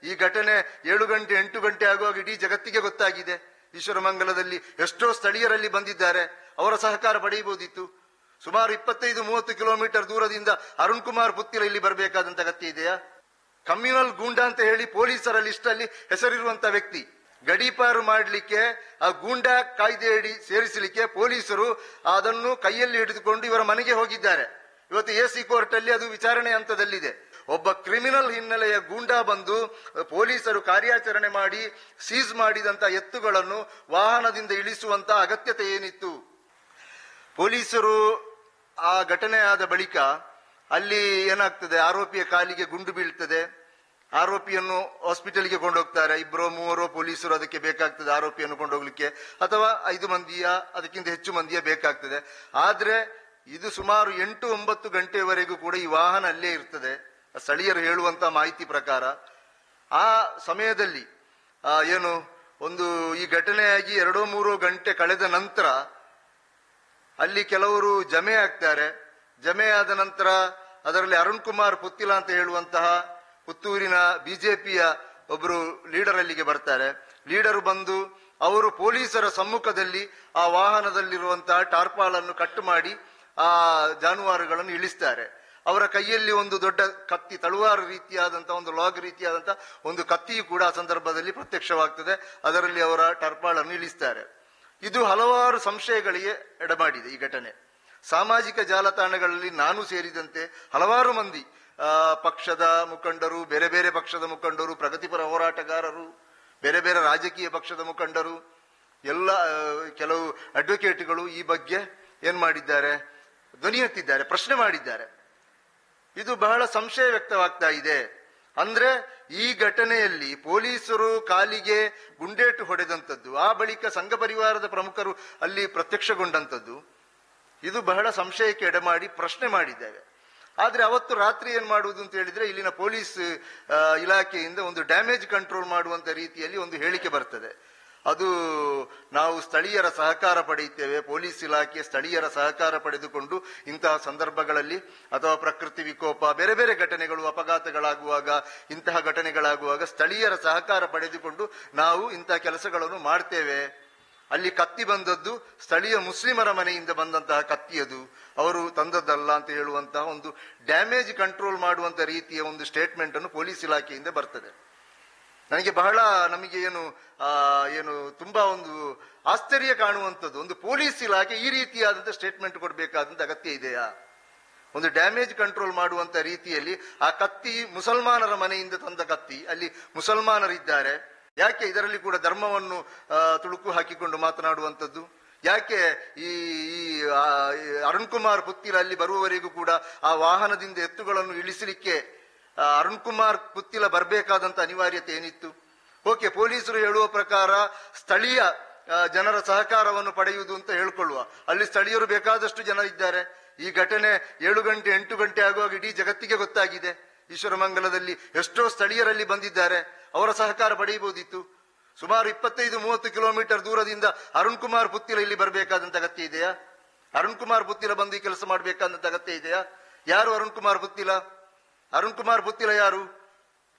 ಈ ಘಟನೆ 7 ಗಂಟೆ 8 ಗಂಟೆ ಆಗುವಾಗ ಇಡೀ ಜಗತ್ತಿಗೆ ಗೊತ್ತಾಗಿದೆ. ಈಶ್ವರಮಂಗಲದಲ್ಲಿ ಎಷ್ಟೋ ಸ್ಥಳೀಯರಲ್ಲಿ ಬಂದಿದ್ದಾರೆ, ಅವರ ಸಹಕಾರ ಪಡೆಯಬಹುದಿತ್ತು. ಸುಮಾರು 25-30 ಕಿಲೋಮೀಟರ್ ದೂರದಿಂದ ಅರುಣ್ ಕುಮಾರ್ ಪುತ್ತಿಲ ಇಲ್ಲಿ ಬರಬೇಕಾದಂತ ಅಗತ್ಯ ಇದೆಯಾ? ಕಮ್ಯುನಲ್ ಗೂಂಡಾ ಅಂತ ಹೇಳಿ ಪೊಲೀಸರ ಲಿಸ್ಟ್ ಅಲ್ಲಿ ಹೆಸರಿರುವಂತ ವ್ಯಕ್ತಿ ಗಡೀಪಾರು ಮಾಡಲಿಕ್ಕೆ, ಆ ಗೂಂಡಾ ಕಾಯ್ದೆಯಡಿ ಸೇರಿಸಲಿಕ್ಕೆ ಪೊಲೀಸರು ಅದನ್ನು ಕೈಯಲ್ಲಿ ಹಿಡಿದುಕೊಂಡು ಇವರ ಮನೆಗೆ ಹೋಗಿದ್ದಾರೆ. ಇವತ್ತು AC ಕೋರ್ಟ್ ಅಲ್ಲಿ ಅದು ವಿಚಾರಣೆ ಹಂತದಲ್ಲಿದೆ. ಒಬ್ಬ ಕ್ರಿಮಿನಲ್ ಹಿನ್ನೆಲೆಯ ಗೂಂಡಾ ಬಂದು ಪೊಲೀಸರು ಕಾರ್ಯಾಚರಣೆ ಮಾಡಿ ಸೀಸ್ ಮಾಡಿದಂತ ಎತ್ತುಗಳನ್ನು ವಾಹನದಿಂದ ಇಳಿಸುವಂತ ಅಗತ್ಯತೆ ಏನಿತ್ತು? ಪೊಲೀಸರು ಆ ಘಟನೆ ಆದ ಬಳಿಕ ಅಲ್ಲಿ ಏನಾಗ್ತದೆ, ಆರೋಪಿಯ ಕಾಲಿಗೆ ಗುಂಡು ಬೀಳ್ತದೆ, ಆರೋಪಿಯನ್ನು ಹಾಸ್ಪಿಟಲ್ಗೆ ಕೊಂಡೋಗ್ತಾರೆ. 2-3 ಪೊಲೀಸರು ಅದಕ್ಕೆ ಬೇಕಾಗ್ತದೆ ಆರೋಪಿಯನ್ನು ಕೊಂಡೋಗ್ಲಿಕ್ಕೆ, ಅಥವಾ 5 ಮಂದಿಯ ಅದಕ್ಕಿಂತ ಹೆಚ್ಚು ಮಂದಿಯ ಬೇಕಾಗ್ತದೆ. ಆದ್ರೆ ಇದು ಸುಮಾರು 8-9 ಗಂಟೆವರೆಗೂ ಕೂಡ ಈ ವಾಹನ ಅಲ್ಲೇ ಇರ್ತದೆ, ಸ್ಥಳೀಯರು ಹೇಳುವಂತ ಮಾಹಿತಿ ಪ್ರಕಾರ. ಆ ಸಮಯದಲ್ಲಿ ಏನು ಒಂದು ಈ ಘಟನೆಯಾಗಿ 2-3 ಗಂಟೆ ಕಳೆದ ನಂತರ ಅಲ್ಲಿ ಕೆಲವರು ಜಮೆ ಆಗ್ತಾರೆ. ಜಮೆ ಆದ ನಂತರ ಅದರಲ್ಲಿ ಅರುಣ್ ಕುಮಾರ್ ಪುತ್ತಿಲ ಅಂತ ಹೇಳುವಂತಹ ಪುತ್ತೂರಿನ ಬಿಜೆಪಿಯ ಒಬ್ಬರು ಲೀಡರ್ ಅಲ್ಲಿಗೆ ಬರ್ತಾರೆ. ಲೀಡರ್ ಬಂದು ಅವರು ಪೊಲೀಸರ ಸಮ್ಮುಖದಲ್ಲಿ ಆ ವಾಹನದಲ್ಲಿರುವಂತಹ ಟಾರ್ಪಾಲ್ ಅನ್ನು ಕಟ್ ಮಾಡಿ ಆ ಜಾನುವಾರುಗಳನ್ನು ಇಳಿಸ್ತಾರೆ. ಅವರ ಕೈಯಲ್ಲಿ ಒಂದು ದೊಡ್ಡ ಕತ್ತಿ, ತಳುವಾರು ರೀತಿಯಾದಂತಹ ಒಂದು ಲಾಗ್ ರೀತಿಯಾದಂತಹ ಒಂದು ಕತ್ತಿಯು ಕೂಡ ಆ ಸಂದರ್ಭದಲ್ಲಿ ಪ್ರತ್ಯಕ್ಷವಾಗ್ತದೆ. ಅದರಲ್ಲಿ ಅವರ ಟಾರ್ಪಾಲ್ ಅನ್ನು ಇಳಿಸ್ತಾರೆ. ಇದು ಹಲವಾರು ಸಂಶಯಗಳಿಗೆ ಎಡೆಮಾಡಿದೆ ಈ ಘಟನೆ. ಸಾಮಾಜಿಕ ಜಾಲತಾಣಗಳಲ್ಲಿ ನಾನು ಸೇರಿದಂತೆ ಹಲವಾರು ಮಂದಿ ಪಕ್ಷದ ಮುಖಂಡರು, ಬೇರೆ ಬೇರೆ ಪಕ್ಷದ ಮುಖಂಡರು, ಪ್ರಗತಿಪರ ಹೋರಾಟಗಾರರು, ಬೇರೆ ಬೇರೆ ರಾಜಕೀಯ ಪಕ್ಷದ ಮುಖಂಡರು, ಎಲ್ಲ ಕೆಲವು ಅಡ್ವೊಕೇಟ್ಗಳು ಈ ಬಗ್ಗೆ ಏನ್ ಮಾಡಿದ್ದಾರೆ, ಧ್ವನಿ ಎತ್ತಿದ್ದಾರೆ, ಪ್ರಶ್ನೆ ಮಾಡಿದ್ದಾರೆ. ಇದು ಬಹಳ ಸಂಶಯ ವ್ಯಕ್ತವಾಗ್ತಾ ಇದೆ. ಅಂದ್ರೆ ಈ ಘಟನೆಯಲ್ಲಿ ಪೊಲೀಸರು ಕಾಲಿಗೆ ಗುಂಡೇಟು ಹೊಡೆದಂಥದ್ದು, ಆ ಬಳಿಕ ಸಂಘ ಪರಿವಾರದ ಪ್ರಮುಖರು ಅಲ್ಲಿ ಪ್ರತ್ಯಕ್ಷಗೊಂಡಂಥದ್ದು, ಇದು ಬಹಳ ಸಂಶಯಕ್ಕೆ ಎಡೆಮಾಡಿ ಪ್ರಶ್ನೆ ಮಾಡಿದ್ದೇವೆ. ಆದ್ರೆ ಅವತ್ತು ರಾತ್ರಿ ಏನ್ ಮಾಡುವುದು ಅಂತ ಹೇಳಿದ್ರೆ, ಇಲ್ಲಿನ ಪೊಲೀಸ್ ಇಲಾಖೆಯಿಂದ ಒಂದು ಡ್ಯಾಮೇಜ್ ಕಂಟ್ರೋಲ್ ಮಾಡುವಂತ ರೀತಿಯಲ್ಲಿ ಒಂದು ಹೇಳಿಕೆ ಬರ್ತದೆ. ಅದು ನಾವು ಸ್ಥಳೀಯರ ಸಹಕಾರ ಪಡೆಯುತ್ತೇವೆ, ಪೊಲೀಸ್ ಇಲಾಖೆ ಸ್ಥಳೀಯರ ಸಹಕಾರ ಪಡೆದುಕೊಂಡು ಇಂತಹ ಸಂದರ್ಭಗಳಲ್ಲಿ ಅಥವಾ ಪ್ರಕೃತಿ ವಿಕೋಪ, ಬೇರೆ ಬೇರೆ ಘಟನೆಗಳು, ಅಪಘಾತಗಳಾಗುವಾಗ, ಇಂತಹ ಘಟನೆಗಳಾಗುವಾಗ ಸ್ಥಳೀಯರ ಸಹಕಾರ ಪಡೆದುಕೊಂಡು ನಾವು ಇಂತಹ ಕೆಲಸಗಳನ್ನು ಮಾಡ್ತೇವೆ. ಅಲ್ಲಿ ಕತ್ತಿ ಬಂದದ್ದು ಸ್ಥಳೀಯ ಮುಸ್ಲಿಮರ ಮನೆಯಿಂದ ಬಂದಂತಹ ಕತ್ತಿಯದು, ಅವರು ತಂದದ್ದಲ್ಲ ಅಂತ ಹೇಳುವಂತಹ ಒಂದು ಡ್ಯಾಮೇಜ್ ಕಂಟ್ರೋಲ್ ಮಾಡುವಂತ ರೀತಿಯ ಒಂದು ಸ್ಟೇಟ್ಮೆಂಟ್ ಅನ್ನು ಪೊಲೀಸ್ ಇಲಾಖೆಯಿಂದ ಬರ್ತದೆ. ನನಗೆ ಬಹಳ ನಮಗೆ ಏನು ತುಂಬಾ ಒಂದು ಆಶ್ಚರ್ಯ ಕಾಣುವಂಥದ್ದು, ಒಂದು ಪೊಲೀಸ್ ಇಲಾಖೆ ಈ ರೀತಿಯಾದಂತಹ ಸ್ಟೇಟ್ಮೆಂಟ್ ಕೊಡಬೇಕಾದಂತ ಅಗತ್ಯ ಇದೆಯಾ? ಒಂದು ಡ್ಯಾಮೇಜ್ ಕಂಟ್ರೋಲ್ ಮಾಡುವಂತ ರೀತಿಯಲ್ಲಿ ಆ ಕತ್ತಿ ಮುಸಲ್ಮಾನರ ಮನೆಯಿಂದ ತಂದ ಕತ್ತಿ, ಅಲ್ಲಿ ಮುಸಲ್ಮಾನರಿದ್ದಾರೆ, ಯಾಕೆ ಇದರಲ್ಲಿ ಕೂಡ ಧರ್ಮವನ್ನು ತುಳುಕು ಹಾಕಿಕೊಂಡು ಮಾತನಾಡುವಂಥದ್ದು? ಯಾಕೆ ಈ ಅರುಣ್ ಕುಮಾರ್ ಪುತ್ತಿಲ ಅಲ್ಲಿ ಬರುವವರೆಗೂ ಕೂಡ ಆ ವಾಹನದಿಂದ ಎತ್ತುಗಳನ್ನು ಇಳಿಸಲಿಕ್ಕೆ ಅರುಣ್ ಕುಮಾರ್ ಪುತ್ತಿಲ ಬರಬೇಕಾದಂತ ಅನಿವಾರ್ಯತೆ ಏನಿತ್ತು? ಓಕೆ, ಪೊಲೀಸರು ಹೇಳುವ ಪ್ರಕಾರ ಸ್ಥಳೀಯ ಜನರ ಸಹಕಾರವನ್ನು ಪಡೆಯುವುದು ಅಂತ ಹೇಳ್ಕೊಳ್ಳುವ, ಅಲ್ಲಿ ಸ್ಥಳೀಯರು ಬೇಕಾದಷ್ಟು ಜನ ಇದ್ದಾರೆ. ಈ ಘಟನೆ 7 ಗಂಟೆ 8 ಗಂಟೆ ಆಗುವಾಗ ಇಡೀ ಜಗತ್ತಿಗೆ ಗೊತ್ತಾಗಿದೆ. ಈಶ್ವರಮಂಗಲದಲ್ಲಿ ಎಷ್ಟೋ ಸ್ಥಳೀಯರಲ್ಲಿ ಬಂದಿದ್ದಾರೆ, ಅವರ ಸಹಕಾರ ಪಡೆಯಬಹುದಿತ್ತು. ಸುಮಾರು 25-30 ಕಿಲೋಮೀಟರ್ ದೂರದಿಂದ ಅರುಣ್ ಕುಮಾರ್ ಪುತ್ತಿಲ ಇಲ್ಲಿ ಬರಬೇಕಾದಂತ ಅಗತ್ಯ ಇದೆಯಾ? ಅರುಣ್ ಕುಮಾರ್ ಪುತ್ತಿಲ ಬಂದು ಈ ಕೆಲಸ ಮಾಡಬೇಕಾದಂತ ಅಗತ್ಯ ಇದೆಯಾ? ಯಾರು ಅರುಣ್ ಕುಮಾರ್ ಪುತ್ತಿಲ? ಅರುಣ್ ಕುಮಾರ್ ಪುತ್ತಿಲ ಯಾರು?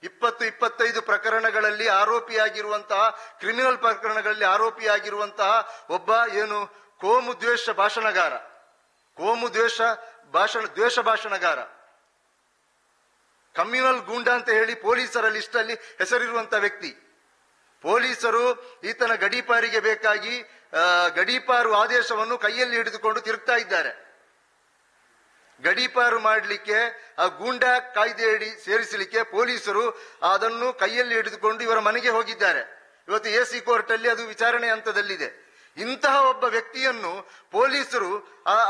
20-25 ಪ್ರಕರಣಗಳಲ್ಲಿ ಆರೋಪಿಯಾಗಿರುವಂತಹ, ಕ್ರಿಮಿನಲ್ ಪ್ರಕರಣಗಳಲ್ಲಿ ಆರೋಪಿಯಾಗಿರುವಂತಹ ಒಬ್ಬ ಏನು ಕೋಮು ದ್ವೇಷ ಭಾಷಣಗಾರ, ದ್ವೇಷ ಭಾಷಣಗಾರ, ಕಮ್ಯುನಲ್ ಗೂಂಡಾ ಅಂತ ಹೇಳಿ ಪೊಲೀಸರ ಲಿಸ್ಟ್ ಅಲ್ಲಿ ಹೆಸರಿರುವಂತ ವ್ಯಕ್ತಿ. ಪೊಲೀಸರು ಈತನ ಗಡೀಪಾರಿಗೆ ಬೇಕಾಗಿ ಗಡೀಪಾರು ಆದೇಶವನ್ನು ಕೈಯಲ್ಲಿ ಹಿಡಿದುಕೊಂಡು ತಿರುಗ್ತಾ ಇದ್ದಾರೆ. ಗಡೀಪಾರು ಮಾಡಲಿಕ್ಕೆ, ಆ ಗೂಂಡಾ ಕಾಯ್ದೆಯಡಿ ಸೇರಿಸಲಿಕ್ಕೆ ಪೊಲೀಸರು ಅದನ್ನು ಕೈಯಲ್ಲಿ ಹಿಡಿದುಕೊಂಡು ಇವರ ಮನೆಗೆ ಹೋಗಿದ್ದಾರೆ. ಇವತ್ತು AC ಕೋರ್ಟ್ ಅಲ್ಲಿ ಅದು ವಿಚಾರಣೆ ಹಂತದಲ್ಲಿದೆ. ಇಂತಹ ಒಬ್ಬ ವ್ಯಕ್ತಿಯನ್ನು ಪೊಲೀಸರು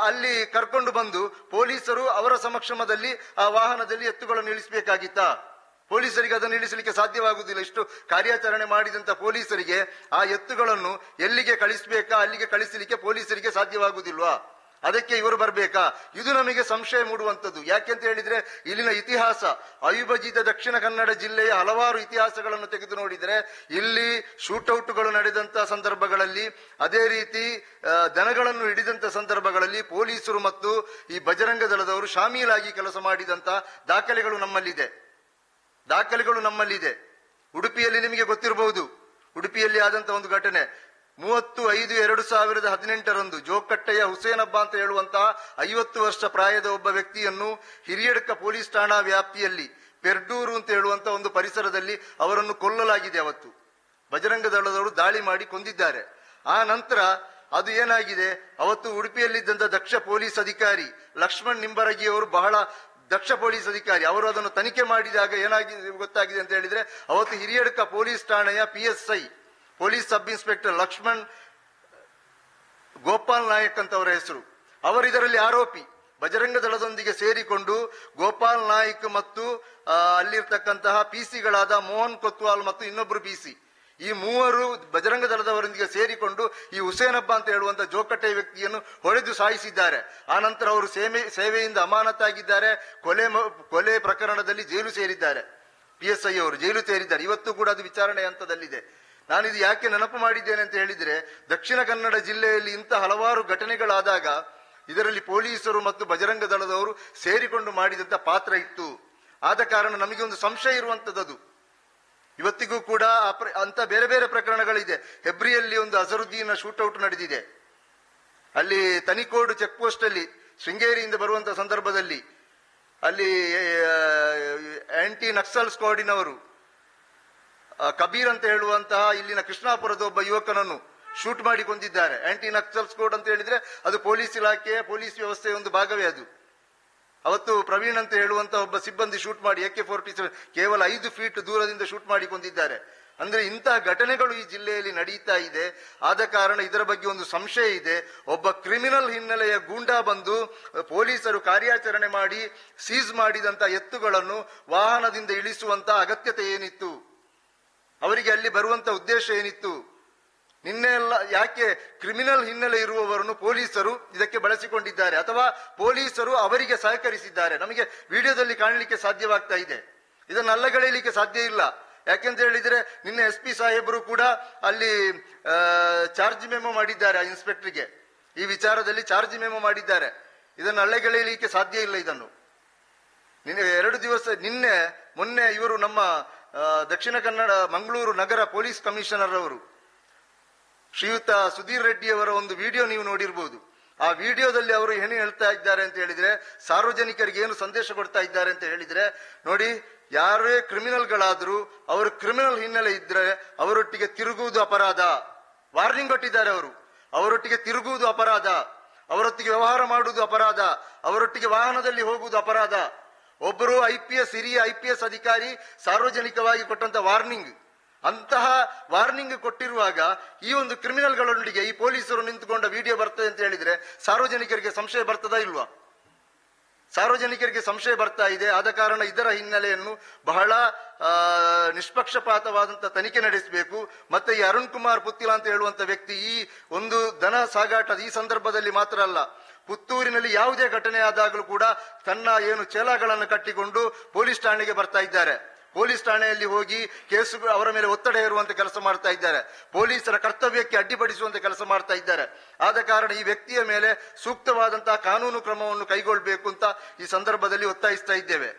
ಅಲ್ಲಿ ಕರ್ಕೊಂಡು ಬಂದು ಪೊಲೀಸರು ಅವರ ಸಮಕ್ಷಮದಲ್ಲಿ ಆ ವಾಹನದಲ್ಲಿ ಎತ್ತುಗಳನ್ನು ಇಳಿಸಬೇಕಾಗಿತ್ತಾ? ಪೊಲೀಸರಿಗೆ ಅದನ್ನು ಇಳಿಸಲಿಕ್ಕೆ ಸಾಧ್ಯವಾಗುವುದಿಲ್ಲ. ಇಷ್ಟು ಕಾರ್ಯಾಚರಣೆ ಮಾಡಿದಂತ ಪೊಲೀಸರಿಗೆ ಆ ಎತ್ತುಗಳನ್ನು ಎಲ್ಲಿಗೆ ಕಳಿಸಬೇಕಾ ಅಲ್ಲಿಗೆ ಕಳಿಸಲಿಕ್ಕೆ ಪೊಲೀಸರಿಗೆ ಸಾಧ್ಯವಾಗುವುದಿಲ್ವಾ? ಅದಕ್ಕೆ ಇವರು ಬರಬೇಕಾ? ಇದು ನಮಗೆ ಸಂಶಯ ಮೂಡುವಂಥದ್ದು. ಯಾಕೆಂತ ಹೇಳಿದ್ರೆ ಇಲ್ಲಿನ ಇತಿಹಾಸ, ಅವಿಭಜಿತ ದಕ್ಷಿಣ ಕನ್ನಡ ಜಿಲ್ಲೆಯ ಹಲವಾರು ಇತಿಹಾಸಗಳನ್ನು ತೆಗೆದು ನೋಡಿದರೆ ಇಲ್ಲಿ ಶೂಟೌಟ್ಗಳು ನಡೆದಂತ ಸಂದರ್ಭಗಳಲ್ಲಿ, ಅದೇ ರೀತಿ ದನಗಳನ್ನು ಹಿಡಿದಂತ ಸಂದರ್ಭಗಳಲ್ಲಿ ಪೊಲೀಸರು ಮತ್ತು ಈ ಬಜರಂಗ ದಳದವರು ಶಾಮೀಲಾಗಿ ಕೆಲಸ ಮಾಡಿದಂತ ದಾಖಲೆಗಳು ನಮ್ಮಲ್ಲಿದೆ. ಉಡುಪಿಯಲ್ಲಿ ನಿಮಗೆ ಗೊತ್ತಿರಬಹುದು, ಉಡುಪಿಯಲ್ಲಿ ಆದಂತ ಒಂದು ಘಟನೆ 30/5/2018 ಜೋಕಟ್ಟೆಯ ಹುಸೇನಬ್ಬ ಅಂತ ಹೇಳುವಂತಹ 50 ವರ್ಷ ಪ್ರಾಯದ ಒಬ್ಬ ವ್ಯಕ್ತಿಯನ್ನು ಹಿರಿಯಡ್ಕ ಪೊಲೀಸ್ ಠಾಣಾ ವ್ಯಾಪ್ತಿಯಲ್ಲಿ ಪೆರ್ಡೂರು ಅಂತ ಹೇಳುವಂತ ಒಂದು ಪರಿಸರದಲ್ಲಿ ಅವರನ್ನು ಕೊಲ್ಲಲಾಗಿದೆ. ಅವತ್ತು ಬಜರಂಗ ದಳದವರು ದಾಳಿ ಮಾಡಿ ಕೊಂದಿದ್ದಾರೆ. ಆ ನಂತರ ಅದು ಏನಾಗಿದೆ, ಅವತ್ತು ಉಡುಪಿಯಲ್ಲಿದ್ದಂತ ದಕ್ಷ ಪೊಲೀಸ್ ಅಧಿಕಾರಿ ಲಕ್ಷ್ಮಣ್ ನಿಂಬರಗಿ ಅವರು ಬಹಳ ದಕ್ಷ ಪೊಲೀಸ್ ಅಧಿಕಾರಿ, ಅವರು ಅದನ್ನು ತನಿಖೆ ಮಾಡಿದಾಗ ಏನಾಗಿದೆ ಗೊತ್ತಾಗಿದೆ ಅಂತ ಹೇಳಿದ್ರೆ, ಅವತ್ತು ಹಿರಿಯಡ್ಕ ಪೊಲೀಸ್ ಠಾಣೆಯ PSI police sub inspector Lakshman Gopal Nayak ಅಂತ ಅವರ ಹೆಸರು, ಅವರು ಇದರಲ್ಲಿ ಆರೋಪಿ. ಬಜರಂಗ ದಳದೊಂದಿಗೆ ಸೇರಿಕೊಂಡು ಗೋಪಾಲ್ ನಾಯ್ಕ್ ಮತ್ತು ಅಲ್ಲಿರ್ತಕ್ಕಂತಹ PCಗಳಾದ ಮೋಹನ್ ಕೊತ್ವಾಲ್ ಮತ್ತು ಇನ್ನೊಬ್ಬರು PC, ಈ ಮೂವರು ಬಜರಂಗ ದಳದವರೊಂದಿಗೆ ಸೇರಿಕೊಂಡು ಈ ಹುಸೇನಬ್ಬ ಅಂತ ಹೇಳುವಂತ ಜೋಕಟ್ಟೆ ವ್ಯಕ್ತಿಯನ್ನು ಹೊಡೆದು ಸಾಯಿಸಿದ್ದಾರೆ. ಆ ನಂತರ ಅವರು ಸೇವೆಯಿಂದ ಅಮಾನತಾಗಿದ್ದಾರೆ. ಕೊಲೆ ಪ್ರಕರಣದಲ್ಲಿ ಜೈಲು ಸೇರಿದ್ದಾರೆ. PSI ಅವರು ಜೈಲು ಸೇರಿದ್ದಾರೆ. ಇವತ್ತು ಕೂಡ ಅದು ವಿಚಾರಣೆ ಹಂತದಲ್ಲಿದೆ. ನಾನಿದು ಯಾಕೆ ನೆನಪು ಮಾಡಿದ್ದೇನೆ ಅಂತ ಹೇಳಿದ್ರೆ, ದಕ್ಷಿಣ ಕನ್ನಡ ಜಿಲ್ಲೆಯಲ್ಲಿ ಇಂಥ ಹಲವಾರು ಘಟನೆಗಳಾದಾಗ ಇದರಲ್ಲಿ ಪೊಲೀಸರು ಮತ್ತು ಬಜರಂಗ ದಳದವರು ಸೇರಿಕೊಂಡು ಮಾಡಿದಂತ ಪಾತ್ರ ಇತ್ತು. ಆದ ಕಾರಣ ನಮಗೆ ಒಂದು ಸಂಶಯ ಇರುವಂತದ್ದು. ಇವತ್ತಿಗೂ ಕೂಡ ಅಂತ ಬೇರೆ ಬೇರೆ ಪ್ರಕರಣಗಳಿದೆ. ಹೆಬ್ರಿಯಲ್ಲಿ ಒಂದು ಅಜರುದ್ದೀನ್ ಶೂಟೌಟ್ ನಡೆದಿದೆ. ಅಲ್ಲಿ ತನಿಕೋಡು ಚೆಕ್ ಪೋಸ್ಟ್ ಅಲ್ಲಿ ಶೃಂಗೇರಿಯಿಂದ ಬರುವಂತ ಸಂದರ್ಭದಲ್ಲಿ ಅಲ್ಲಿ ಆಂಟಿ ನಕ್ಸಲ್ ಸ್ಕ್ವಾಡಿನವರು ಕಬೀರ್ ಅಂತ ಹೇಳುವಂತಹ ಇಲ್ಲಿನ ಕೃಷ್ಣಾಪುರದ ಒಬ್ಬ ಯುವಕನನ್ನು ಶೂಟ್ ಮಾಡಿ ಕೊಂದಿದ್ದಾರೆ. ಆಂಟಿ ನಕ್ಸಲ್ ಸ್ಕ್ವಾಡ್ ಅಂತ ಹೇಳಿದ್ರೆ ಅದು ಪೊಲೀಸ್ ಇಲಾಖೆಯ ಪೊಲೀಸ್ ವ್ಯವಸ್ಥೆಯ ಒಂದು ಭಾಗವೇ ಅದು. ಅವತ್ತು ಪ್ರವೀಣ್ ಅಂತ ಹೇಳುವಂತ ಒಬ್ಬ ಸಿಬ್ಬಂದಿ ಶೂಟ್ ಮಾಡಿ AK-47 ಕೇವಲ 5 ಫೀಟ್ ದೂರದಿಂದ ಶೂಟ್ ಮಾಡಿ ಕೊಂದಿದ್ದಾರೆ. ಅಂದ್ರೆ ಇಂತಹ ಘಟನೆಗಳು ಈ ಜಿಲ್ಲೆಯಲ್ಲಿ ನಡೀತಾ ಇದೆ. ಆದ ಕಾರಣ ಇದರ ಬಗ್ಗೆ ಒಂದು ಸಂಶಯ ಇದೆ. ಒಬ್ಬ ಕ್ರಿಮಿನಲ್ ಹಿನ್ನೆಲೆಯ ಗೂಂಡಾ ಬಂದು ಪೊಲೀಸರು ಕಾರ್ಯಾಚರಣೆ ಮಾಡಿ ಸೀಸ್ ಮಾಡಿದಂತ ಎತ್ತುಗಳನ್ನು ವಾಹನದಿಂದ ಇಳಿಸುವಂತ ಅಗತ್ಯತೆ ಏನಿತ್ತು, ಅವರಿಗೆ ಅಲ್ಲಿ ಬರುವಂತ ಉದ್ದೇಶ ಏನಿತ್ತು? ನಿನ್ನೆ ಎಲ್ಲ ಯಾಕೆ ಕ್ರಿಮಿನಲ್ ಹಿನ್ನೆಲೆ ಇರುವವರನ್ನು ಪೊಲೀಸರು ಇದಕ್ಕೆ ಬಳಸಿಕೊಂಡಿದ್ದಾರೆ ಅಥವಾ ಪೊಲೀಸರು ಅವರಿಗೆ ಸಹಕರಿಸಿದ್ದಾರೆ? ನಮಗೆ ವಿಡಿಯೋದಲ್ಲಿ ಕಾಣಲಿಕ್ಕೆ ಸಾಧ್ಯವಾಗ್ತಾ ಇದೆ. ಇದನ್ನು ಅಲ್ಲಗಳೆಯಲಿಕ್ಕೆ ಸಾಧ್ಯ ಇಲ್ಲ. ಯಾಕೆಂತ ಹೇಳಿದ್ರೆ ನಿನ್ನೆ SP ಸಾಹೇಬರು ಕೂಡ ಅಲ್ಲಿ ಚಾರ್ಜ್ ಮೆಮೊ ಮಾಡಿದ್ದಾರೆ. ಆ ಇನ್ಸ್ಪೆಕ್ಟರ್ಗೆ ಈ ವಿಚಾರದಲ್ಲಿ ಚಾರ್ಜ್ ಮೆಮೊ ಮಾಡಿದ್ದಾರೆ. ಇದನ್ನು ಅಲ್ಲಗಳೆಯಲಿಕ್ಕೆ ಸಾಧ್ಯ ಇಲ್ಲ. ಇದನ್ನು ಮೊನ್ನೆ ಇವರು ನಮ್ಮ ದಕ್ಷಿಣ ಕನ್ನಡ ಮಂಗಳೂರು ನಗರ ಪೊಲೀಸ್ ಕಮಿಷನರ್ ಅವರು ಶ್ರೀಯುತ ಸುಧೀರ್ ರೆಡ್ಡಿ ಅವರ ಒಂದು ವಿಡಿಯೋ ನೀವು ನೋಡಿರ್ಬೋದು. ಆ ವಿಡಿಯೋದಲ್ಲಿ ಅವರು ಏನು ಹೇಳ್ತಾ ಇದ್ದಾರೆ ಅಂತ ಹೇಳಿದ್ರೆ, ಸಾರ್ವಜನಿಕರಿಗೆ ಏನು ಸಂದೇಶ ಕೊಡ್ತಾ ಇದ್ದಾರೆ ಅಂತ ಹೇಳಿದ್ರೆ, ನೋಡಿ, ಯಾರೇ ಕ್ರಿಮಿನಲ್ಗಳಾದ್ರೂ ಅವರು ಕ್ರಿಮಿನಲ್ ಹಿನ್ನೆಲೆ ಇದ್ರೆ ಅವರೊಟ್ಟಿಗೆ ತಿರುಗುವುದು ಅಪರಾಧ. ವಾರ್ನಿಂಗ್ ಕೊಟ್ಟಿದ್ದಾರೆ ಅವರು. ಅವರೊಟ್ಟಿಗೆ ತಿರುಗುವುದು ಅಪರಾಧ, ಅವರೊಟ್ಟಿಗೆ ವ್ಯವಹಾರ ಮಾಡುವುದು ಅಪರಾಧ, ಅವರೊಟ್ಟಿಗೆ ವಾಹನದಲ್ಲಿ ಹೋಗುವುದು ಅಪರಾಧ. ಒಬ್ಬರು ಹಿರಿಯ IPS ಅಧಿಕಾರಿ ಸಾರ್ವಜನಿಕವಾಗಿ ಕೊಟ್ಟಂತ ವಾರ್ನಿಂಗ್, ಅಂತಹ ವಾರ್ನಿಂಗ್ ಕೊಟ್ಟಿರುವಾಗ ಈ ಒಂದು ಕ್ರಿಮಿನಲ್ಗಳೊಂದಿಗೆ ಈ ಪೊಲೀಸರು ನಿಂತುಕೊಂಡ ವಿಡಿಯೋ ಬರ್ತದೆ ಅಂತ ಹೇಳಿದ್ರೆ ಸಾರ್ವಜನಿಕರಿಗೆ ಸಂಶಯ ಬರ್ತದಾ ಇಲ್ವಾ? ಸಾರ್ವಜನಿಕರಿಗೆ ಸಂಶಯ ಬರ್ತಾ ಇದೆ. ಆದ ಕಾರಣ ಇದರ ಹಿನ್ನೆಲೆಯನ್ನು ಬಹಳ ನಿಷ್ಪಕ್ಷಪಾತವಾದಂತಹ ತನಿಖೆ ನಡೆಸಬೇಕು. ಮತ್ತೆ ಈ ಅರುಣ್ ಕುಮಾರ್ ಪುತ್ತಿಲ ಅಂತ ಹೇಳುವಂತ ವ್ಯಕ್ತಿ ಈ ಒಂದು ದನ ಸಾಗಾಟದ ಈ ಸಂದರ್ಭದಲ್ಲಿ ಮಾತ್ರ ಅಲ್ಲ, ಪುತ್ತೂರಿನಲ್ಲಿ ಯಾವುದೇ ಘಟನೆ ಆದಾಗಲೂ ಕೂಡ ತನ್ನ ಏನು ಚೇಲಾಗಳನ್ನು ಕಟ್ಟಿಕೊಂಡು ಪೊಲೀಸ್ ಠಾಣೆಗೆ ಬರ್ತಾ ಇದ್ದಾರೆ. ಪೊಲೀಸ್ ಠಾಣೆಯಲ್ಲಿ ಹೋಗಿ ಕೇಸು ಅವರ ಮೇಲೆ ಒತ್ತಡ ಹೇರುವಂತೆ ಕೆಲಸ ಮಾಡ್ತಾ ಇದ್ದಾರೆ. ಪೊಲೀಸರ ಕರ್ತವ್ಯಕ್ಕೆ ಅಡ್ಡಿಪಡಿಸುವಂತೆ ಕೆಲಸ ಮಾಡ್ತಾ ಇದ್ದಾರೆ. ಆದ ಕಾರಣ ಈ ವ್ಯಕ್ತಿಯ ಮೇಲೆ ಸೂಕ್ತವಾದಂತಹ ಕಾನೂನು ಕ್ರಮವನ್ನು ಕೈಗೊಳ್ಳಬೇಕು ಅಂತ ಈ ಸಂದರ್ಭದಲ್ಲಿ ಒತ್ತಾಯಿಸ್ತಾ ಇದ್ದೇವೆ.